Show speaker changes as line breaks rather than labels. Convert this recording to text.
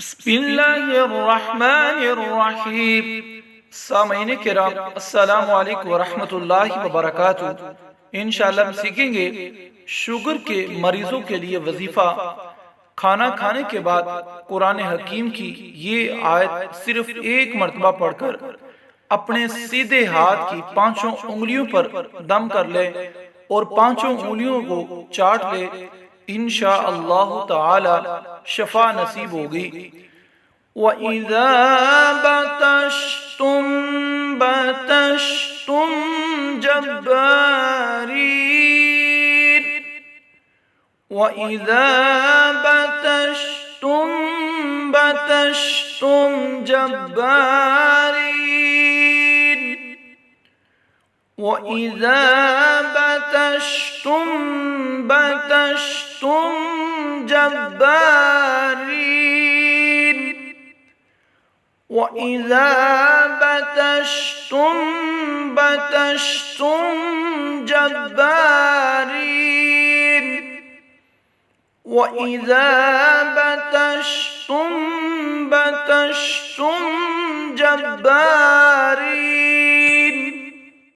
बिस्मिल्लाहिर्रहमानिर्रहीम। सामईन किराम, अस्सलामु अलैकुम वरहमतुल्लाहि वबरकातुहू। इंशाअल्लाह हम सीखेंगे शुगर के मरीजों के लिए वजीफा। खाना खाने के बाद कुरान हकीम की ये आयत सिर्फ एक मरतबा पढ़कर अपने सीधे हाथ की पांचों उंगलियों पर दम कर ले और पांचों उंगलियों को चाट ले, इंशा अल्लाह ताला शफा नसीब होगी। वइज़ा बतश्तुम बतश्तुम जब्बारीन। वइज़ा बतश्तुम बतश्तुम जब्बारीन। वइज़ा बतश्तुम बतश्तुम जब्बारीन। वइज़ा बतश्तुम बतश्तुम जब्बारीन। वइज़ा बतश्तुम बतश्तुम जब्बारीन।